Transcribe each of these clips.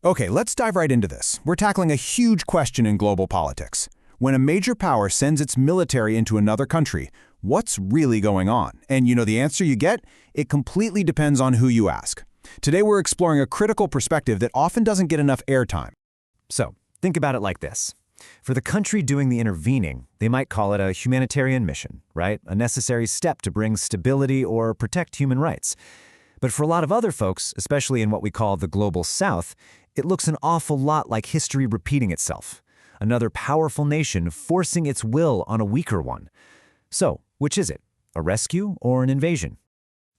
Okay, let's dive right into this. We're tackling a huge question in global politics. When a major power sends its military into another country, what's really going on? And you know the answer you get? It completely depends on who you ask. Today we're exploring a critical perspective that often doesn't get enough airtime. So, think about it like this. For the country doing the intervening, they might call it a humanitarian mission, right? A necessary step to bring stability or protect human rights. But for a lot of other folks, especially in what we call the global south, it looks an awful lot like history repeating itself. Another powerful nation forcing its will on a weaker one. So, which is it? A rescue or an invasion?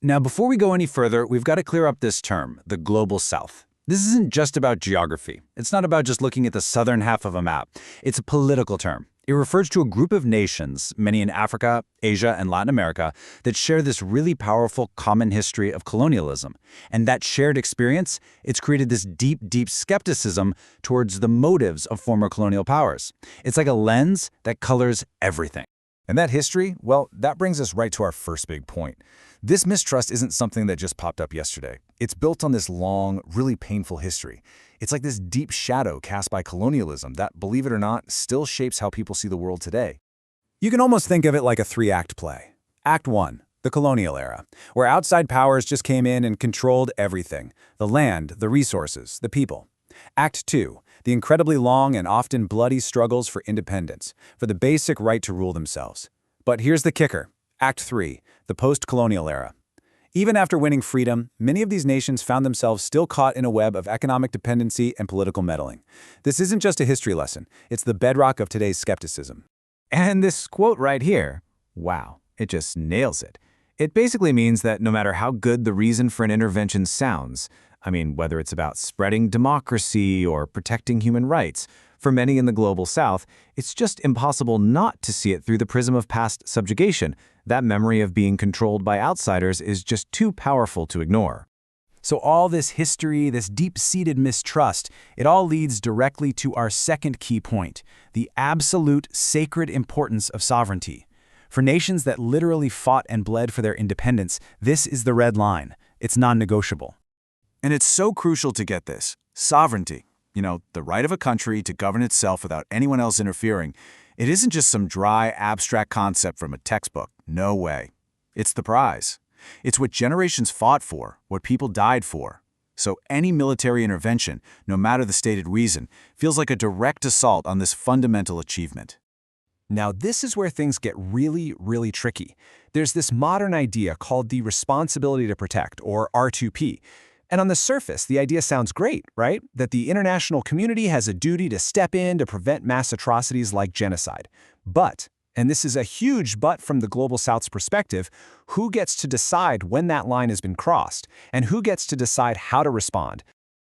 Now, before we go any further, we've got to clear up this term, the global south. This isn't just about geography. It's not about just looking at the southern half of a map. It's a political term. It refers to a group of nations, many in Africa, Asia, and Latin America, that share this really powerful common history of colonialism. And that shared experience, it's created this deep, deep skepticism towards the motives of former colonial powers. It's like a lens that colors everything. And that history, well, that brings us right to our first big point. This mistrust isn't something that just popped up yesterday. It's built on this long, really painful history. It's like this deep shadow cast by colonialism that, believe it or not, still shapes how people see the world today. You can almost think of it like a three-act play. Act 1, the colonial era, where outside powers just came in and controlled everything: the land, the resources, the people. Act 2, the incredibly long and often bloody struggles for independence, for the basic right to rule themselves. But here's the kicker. Act 3, the post-colonial era. Even after winning freedom, many of these nations found themselves still caught in a web of economic dependency and political meddling. This isn't just a history lesson, it's the bedrock of today's skepticism. And this quote right here, wow, it just nails it. It basically means that no matter how good the reason for an intervention sounds, whether it's about spreading democracy or protecting human rights, for many in the global south, it's just impossible not to see it through the prism of past subjugation. That memory of being controlled by outsiders is just too powerful to ignore. So all this history, this deep-seated mistrust, it all leads directly to our second key point, the absolute sacred importance of sovereignty. For nations that literally fought and bled for their independence, this is the red line. It's non-negotiable. And it's so crucial to get this. Sovereignty. The right of a country to govern itself without anyone else interfering. It isn't just some dry, abstract concept from a textbook. No way. It's the prize. It's what generations fought for, what people died for. So any military intervention, no matter the stated reason, feels like a direct assault on this fundamental achievement. Now, this is where things get really, really tricky. There's this modern idea called the responsibility to protect, or R2P. And on the surface, the idea sounds great, right? That the international community has a duty to step in to prevent mass atrocities like genocide. But, and this is a huge but from the Global South's perspective, who gets to decide when that line has been crossed? And who gets to decide how to respond?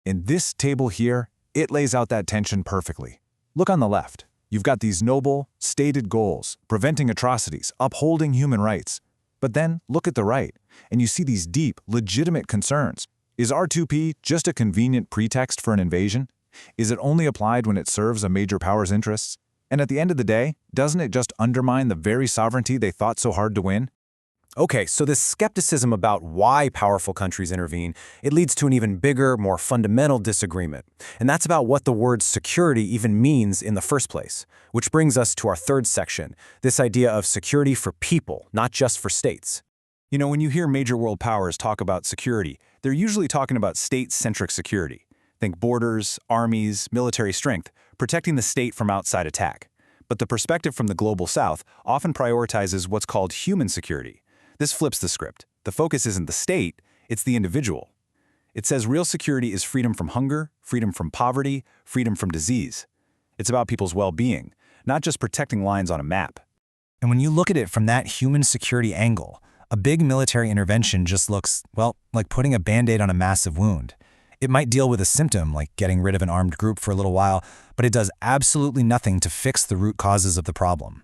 In this table here, it lays out that tension perfectly. Look on the left. You've got these noble, stated goals, preventing atrocities, upholding human rights. But then look at the right, and you see these deep, legitimate concerns. Is R2P just a convenient pretext for an invasion? Is it only applied when it serves a major power's interests? And at the end of the day, doesn't it just undermine the very sovereignty they thought so hard to win? Okay, so this skepticism about why powerful countries intervene, it leads to an even bigger, more fundamental disagreement. And that's about what the word security even means in the first place. Which brings us to our third section, this idea of security for people, not just for states. When you hear major world powers talk about security, they're usually talking about state-centric security. Think borders, armies, military strength, protecting the state from outside attack. But the perspective from the global south often prioritizes what's called human security. This flips the script. The focus isn't the state, it's the individual. It says real security is freedom from hunger, freedom from poverty, freedom from disease. It's about people's well-being, not just protecting lines on a map. And when you look at it from that human security angle, a big military intervention just looks, like putting a Band-Aid on a massive wound. It might deal with a symptom, like getting rid of an armed group for a little while, but it does absolutely nothing to fix the root causes of the problem.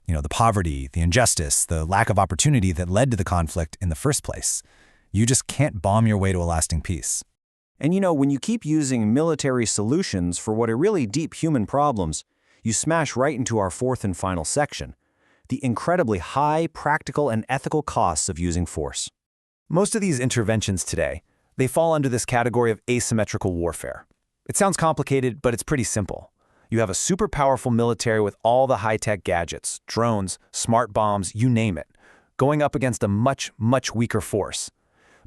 The poverty, the injustice, the lack of opportunity that led to the conflict in the first place. You just can't bomb your way to a lasting peace. And when you keep using military solutions for what are really deep human problems, you smash right into our fourth and final section, the incredibly high practical and ethical costs of using force. Most of these interventions today, they fall under this category of asymmetrical warfare. It sounds complicated, but it's pretty simple. You have a super powerful military with all the high-tech gadgets, drones, smart bombs, you name it, going up against a much, much weaker force.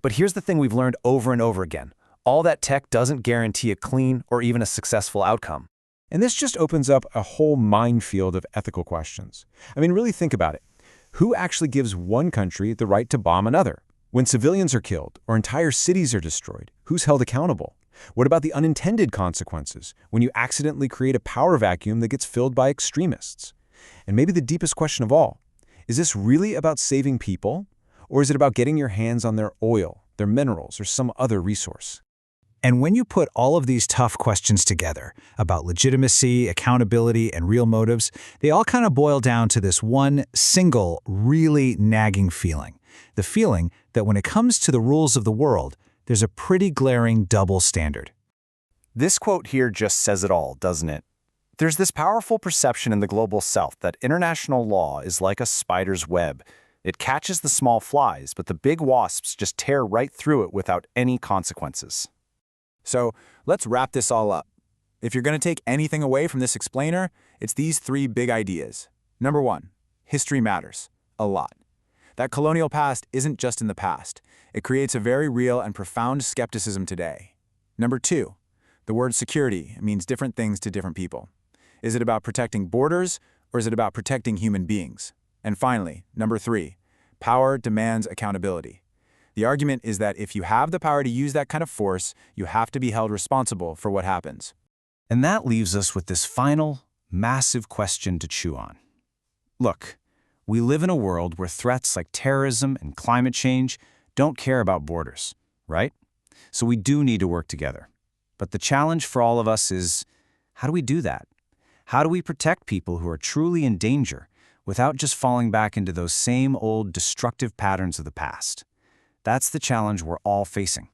But here's the thing we've learned over and over again. All that tech doesn't guarantee a clean or even a successful outcome. And this just opens up a whole minefield of ethical questions. I mean, really think about it. Who actually gives one country the right to bomb another? When civilians are killed or entire cities are destroyed, who's held accountable? What about the unintended consequences when you accidentally create a power vacuum that gets filled by extremists? And maybe the deepest question of all, is this really about saving people? Or is it about getting your hands on their oil, their minerals, or some other resource? And when you put all of these tough questions together about legitimacy, accountability, and real motives, they all kind of boil down to this one single, really nagging feeling. The feeling that when it comes to the rules of the world, there's a pretty glaring double standard. This quote here just says it all, doesn't it? There's this powerful perception in the global south that international law is like a spider's web. It catches the small flies, but the big wasps just tear right through it without any consequences. So let's wrap this all up. If you're going to take anything away from this explainer, it's these three big ideas. Number one, history matters. A lot. That colonial past isn't just in the past. It creates a very real and profound skepticism today. Number two, the word security means different things to different people. Is it about protecting borders, or is it about protecting human beings? And finally, number three, power demands accountability. The argument is that if you have the power to use that kind of force, you have to be held responsible for what happens. And that leaves us with this final, massive question to chew on. Look, we live in a world where threats like terrorism and climate change don't care about borders, right? So we do need to work together. But the challenge for all of us is, how do we do that? How do we protect people who are truly in danger without just falling back into those same old destructive patterns of the past? That's the challenge we're all facing.